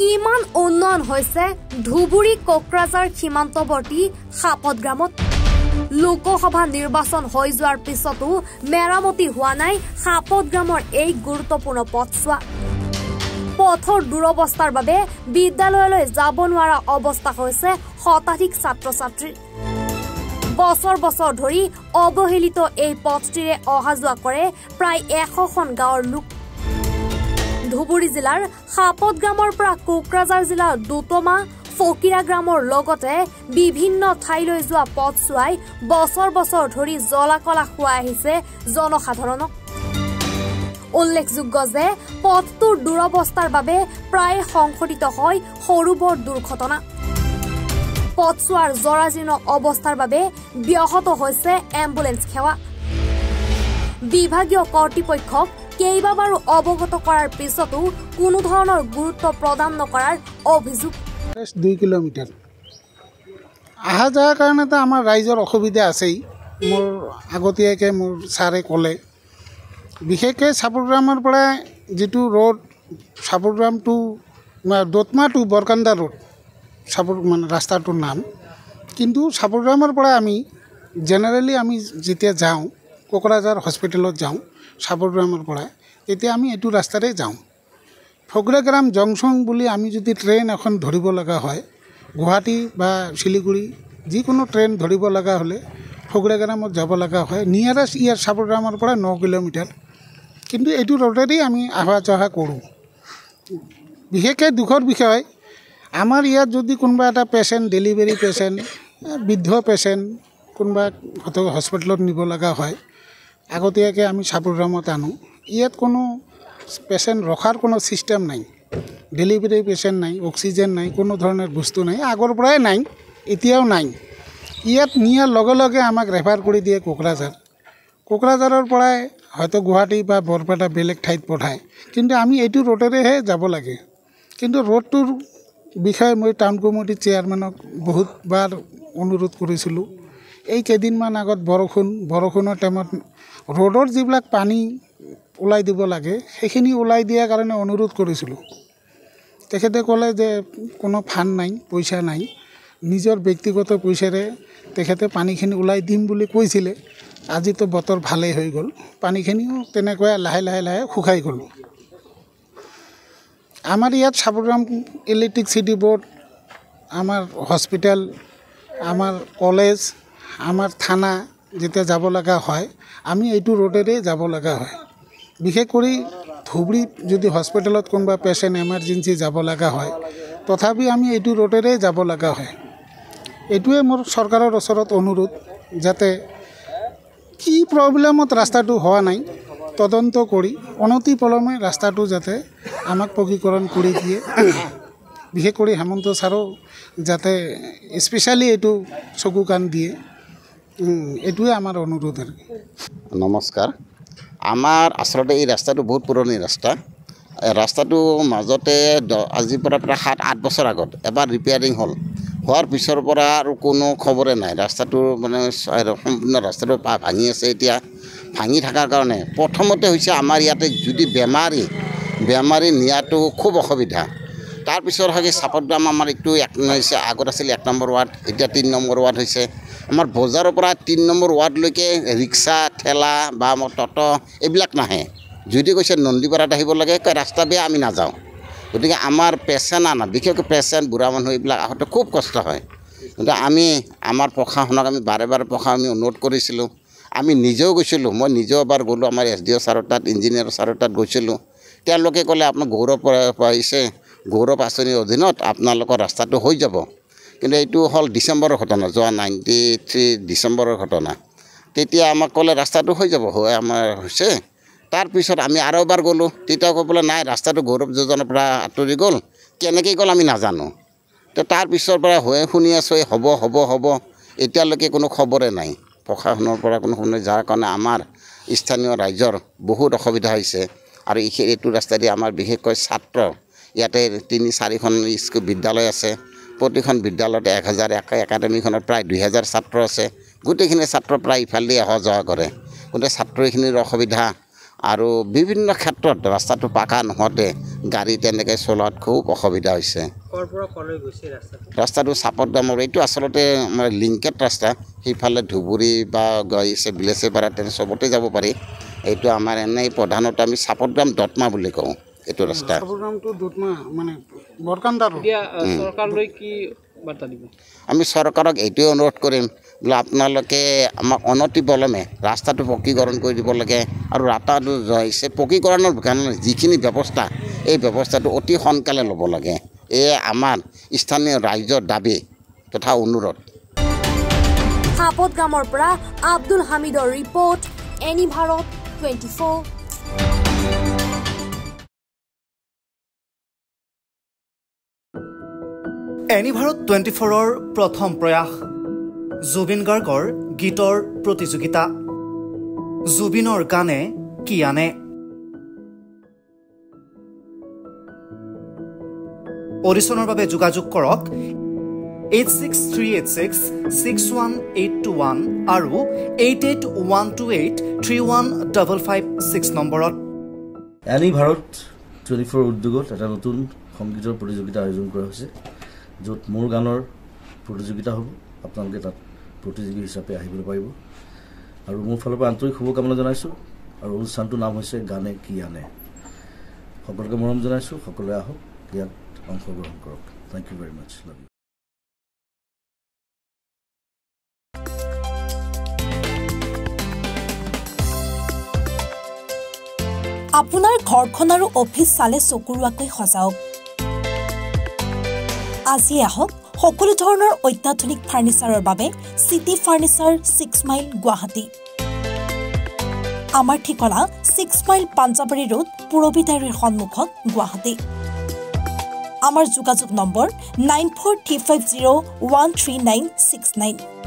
কিমান উন্নয়ন হৈছে ধুবুৰী কোকৰাঝাৰ সীমান্তৱৰ্তী সাপত গ্ৰামত লোকসভা নিৰ্বাচন হৈ যোৱাৰ পিছতো মেৰামতি হোৱা নাই সাপত গ্ৰামৰ এই গুৰুত্বপূৰ্ণ পথছোৱা পথৰ দুৰৱস্থাৰ বাবে বিদ্যালয়লৈ যাব নোৱাৰা অৱস্থা হৈছে শতাধিক ছাত্ৰ ছাত্ৰীৰ বছৰ বছৰ ধৰি অৱহেলিত এই পথটিৰে অহা যোৱা কৰে প্ৰায় 100খন গাঁৱৰ লোক ধুবুৰী জিলাৰ সাপত গ্ৰামৰ পৰা কোকৰাঝাৰ জিলাৰ দুতমা ফকিৰা গ্ৰামৰ লগতে বিভিন্ন ঠাইলৈ যোৱা পথছোৱাই বছৰ বছৰ ধৰি জলাকলা খুৱাই আহিছে জনসাধাৰণক উল্লেখযোগ্য যে পথটোৰ দুৰৱস্থাৰ বাবে প্ৰায় সংঘটিত হয় সৰু বৰ দুৰ্ঘটনা পথছোৱাৰ জৰাজীৰ্ণ অৱস্থাৰ বাবে ব্যাহত হৈছে এম্বুলেন্স সেৱা বিভাগীয় কৰ্তৃপক্ষক কেইবাবাৰো অৱগত কৰাৰ পিছতো কোনো ধৰণৰ গুৰুত্ব প্ৰদান নকৰাৰ অভিযোগ 2 কিলোমিটাৰ আহা যোৱাৰ কাৰণে তো আমাৰ ৰাইজৰ অসুবিধা আছেই মোৰ আগতীয়াকৈ মোৰ ছাৰে ক'লে বিশেষকৈ চাপৰগ্ৰামৰ পৰা যিটো road Chapargram to Dotma to Barkanda road চাপৰ মানে ৰাস্তাটোৰ নাম কিন্তু চাপৰগ্ৰামৰ পৰা আমি জেনেৰেলি আমি যেতিয়া যাওঁ কোকৰাঝাৰ হস্পিটেলত যাওঁ চাপৰগ্ৰামৰ পৰা তেতিয়া আমি এইটো ৰাস্তাৰে যাওঁ ফকিৰাগ্ৰাম জংচন বুলি আমি যদি ট্ৰেইন এখন ধৰিব লগা হয় গুৱাহাটী বা শিলিগুৰি যিকোনো ট্ৰেইন ধৰিব লগা হ'লে ফকিৰাগ্ৰামত যাব লগা হয় নিয়াৰেষ্ট ইয়াৰ চাপৰগ্ৰামৰ পৰা 9 কিলোমিটাৰ কিন্তু এইটো ৰোডেদি আমি অহা যোৱা কৰোঁ বিশেষকৈ দুখৰ বিষয় আমাৰ ইয়াত যদি কোনোবা এটা পেচেণ্ট ডেলিভাৰী পেচেণ্ট বৃদ্ধ পেচেণ্ট কোনোবা হস্পিটেলত নিব লগা হয় আগতীয়াকৈ আমি চাপৰগ্ৰামত আনো ইয়াত কোনো পেচেণ্ট ৰখাৰ কোনো ছিষ্টেম নাই ডেলিভাৰী পেচেণ্ট নাই অক্সিজেন নাই কোনো ধৰণৰ বস্তু নাই আগৰ পৰাই নাই এতিয়াও নাই ইয়াত নিয়াৰ লগে লগে আমাক ৰেফাৰ কৰি দিয়ে কোকৰাঝাৰৰ পৰাই হয়তো গুৱাহাটী বা বৰপেটা বেলেগ ঠাইত পঠায় কিন্তু আমি এইটো ৰোডেৰেহে যাব লাগে কিন্তু ৰোডটোৰ বিষয়ে মই টাউন কমিটিৰ চেয়াৰমেনক বহুতবাৰ অনুৰোধ কৰিছিলোঁ এই কেইদিনমান আগত বৰষুণৰ টাইমত ৰোডৰ যিবিলাক পানী ওলাই দিব লাগে সেইখিনি ওলাই দিয়াৰ কাৰণে অনুৰোধ কৰিছিলোঁ তেখেতে ক'লে যে কোনো ফাণ্ড নাই পইচা নাই নিজৰ ব্যক্তিগত পইচাৰে তেখেতে পানীখিনি ওলাই দিম বুলি কৈছিলে আজিতো বতৰ ভালেই হৈ গ'ল পানীখিনিও তেনেকৈ লাহে লাহে শুকাই গ'ল আমাৰ ইয়াত চাপৰগ্ৰাম ইলেক্ট্ৰিচিটি বোৰ্ড আমাৰ হস্পিটেল আমাৰ কলেজ আমাৰ থানা যেতিয়া যাব লগা হয় আমি এইটো ৰোডেৰে যাব লগা হয় বিশেষ কৰি ধুবুৰীত যদি হস্পিটেলত কোনোবা পেচেণ্ট এমাৰ্জেঞ্চি যাব লগা হয় তথাপি আমি এইটো ৰোডেৰে যাব লগা হয় এইটোৱে মোৰ চৰকাৰৰ ওচৰত অনুৰোধ যাতে কি প্ৰব্লেমত ৰাস্তাটো হোৱা নাই তদন্ত কৰি অনতি পলমে ৰাস্তাটো যাতে আমাক পকীকৰণ কৰি দিয়ে বিশেষ কৰি হেমন্ত ছাৰো যাতে স্পেচিয়েলি এইটো চকু কাণ দিয়ে এইটোৱে আমাৰ অনুৰোধ আৰু নমস্কাৰ আমাৰ আচলতে এই ৰাস্তাটো বহুত পুৰণি ৰাস্তাটো মাজতে আজিৰ পৰা প্ৰায় 7-8 বছৰ আগত এবাৰ ৰিপেয়াৰিং হোৱাৰ পিছৰ পৰা আৰু কোনো খবৰে নাই ৰাস্তাটো মানে সম্পূৰ্ণ ৰাস্তাটো ভাঙি আছে এতিয়া ভাঙি থকাৰ কাৰণে প্ৰথমতে হৈছে আমাৰ ইয়াতে যদি বেমাৰী নিয়াটো খুব অসুবিধা তাৰপিছত হয় চাপৰগ্ৰাম আমাৰ এইটো হৈছে আগত আছিল 1 নম্বৰ ৱাৰ্ড এতিয়া 3 নম্বৰ ৱাৰ্ড হৈছে আমাৰ বজাৰৰ পৰা 3 নম্বৰ ৱাৰ্ডলৈকে ৰিক্সা ঠেলা বা টটো এইবিলাক নাহে যদি কৈছে নন্দীপাৰাত আহিব লাগে ৰাস্তা বেয়া আমি নাযাওঁ গতিকে আমাৰ পেচেণ্ট আনা বিশেষকৈ পেচেণ্ট বুঢ়া মানুহ এইবিলাক আহোঁতে খুব কষ্ট হয় কিন্তু আমি আমাৰ প্ৰশাসনক আমি বাৰে আমি অনুৰোধ কৰিছিলোঁ আমি নিজেও গৈছিলোঁ মই নিজেও এবাৰ গ'লোঁ আমাৰ SDO ছাৰৰ তাত ইঞ্জিনিয়াৰ ছাৰৰ তাত গৈছিলোঁ তেওঁলোকে ক'লে আপোনাৰ গৌৰৱ পাইছে গৌৰৱ আঁচনিৰ অধীনত আপোনালোকৰ ৰাস্তাটো হৈ যাব কিন্তু এইটো হ'ল ডিচেম্বৰৰ ঘটনা যোৱা 93 ডিচেম্বৰৰ ঘটনা তেতিয়া আমাক ক'লে ৰাস্তাটো হৈ যাব হয় আমাৰ হৈছে তাৰপিছত আমি আৰু এবাৰ গ'লোঁ তেতিয়া ক'বলৈ নাই ৰাস্তাটো গৌৰৱ যোজনাৰ পৰা আঁতৰি গ'ল কেনেকৈ গ'ল আমি নাজানো তো তাৰপিছৰ পৰা শুনি আছোঁ হ'ব এতিয়ালৈকে কোনো খবৰে নাই প্ৰশাসনৰ পৰা কোনো খবৰ নাই যাৰ কাৰণে আমাৰ স্থানীয় ৰাইজৰ বহুত অসুবিধা হৈছে আৰু এইটো ৰাস্তাদি আমাৰ বিশেষকৈ ছাত্ৰ ইয়াতে 3-4খন স্কুল বিদ্যালয় আছে প্ৰতিখন বিদ্যালয়তে 1000 একাডেমিখনত প্ৰায় 2000 ছাত্ৰ আছে গোটেইখিনি ছাত্ৰ প্ৰায় ইফালে অহা যোৱা কৰে গোটেই ছাত্ৰখিনিৰ অসুবিধা আৰু বিভিন্ন ক্ষেত্ৰত ৰাস্তাটো পাকা নহওঁতে গাড়ী তেনেকৈ চলোৱাত খুব অসুবিধা হৈছে ৰাস্তাটো চাপৰগ্ৰামৰ এইটো আচলতে আমাৰ লিংকেড ৰাস্তা সেইফালে ধুবুৰী বা বিলেচেপাৰা তেনে চবতে যাব পাৰি এইটো আমাৰ এনেই প্ৰধানত আমি চাপৰগ্ৰাম দতমা বুলি কওঁ এইটো ৰাস্তা আমি চৰকাৰক এইটোৱে অনুৰোধ কৰিম বোলে আপোনালোকে আমাক অনতিপলমে ৰাস্তাটো পকীকৰণ কৰি দিব লাগে আৰু ৰাস্তাটো হৈছে পকীকৰণৰ কাৰণে যিখিনি ব্যৱস্থা এই ব্যৱস্থাটো অতি সোনকালে ল'ব লাগে এয়ে আমাৰ স্থানীয় ৰাইজৰ দাবী তথা অনুৰোধ সাপতগ্ৰামৰ পৰা আব্দুল হামিদৰ ৰিপৰ্ট এনি ভাৰত 24 এনি ভাৰত 24ৰ প্ৰথম প্ৰয়াস জুবিন গাৰ্গৰ গীতৰ প্ৰতিযোগিতা জুবিনৰ গানে কি আনে অডিশ্যনৰ বাবে যোগাযোগ কৰক 8638661821 আৰু 8812831556 নম্বৰত এনি ভাৰত 24 উদ্যোগত এটা নতুন সংগীতৰ প্ৰতিযোগিতা আয়োজন কৰা হৈছে য'ত মোৰ গানৰ প্ৰতিযোগিতা হ'ব আপোনালোকে তাত প্ৰতিযোগী হিচাপে আহিবলৈ পাৰিব আৰু মোৰ ফালৰ পৰা আন্তৰিক শুভকামনা জনাইছোঁ আৰু অনুষ্ঠানটোৰ নাম হৈছে গানে কি আনে সকলোকে মৰম জনাইছোঁ সকলোৱে আহক ইয়াত অংশগ্ৰহণ কৰক thank you very much love you আপোনাৰ ঘৰখন আৰু অফিচ চালে চকুৰুৱাকৈ সজাওক আজি আহক সকলো ধৰণৰ অত্যাধুনিক ফাৰ্নিচাৰৰ বাবে সিটি ফাৰ্নিচাৰ 6 মাইল গুৱাহাটী আমাৰ ঠিকনা 6 মাইল পাঞ্জাবাৰী ৰোড পুৰবিদাৰীৰ সন্মুখত গুৱাহাটী আমাৰ যোগাযোগ নম্বৰ 9435013969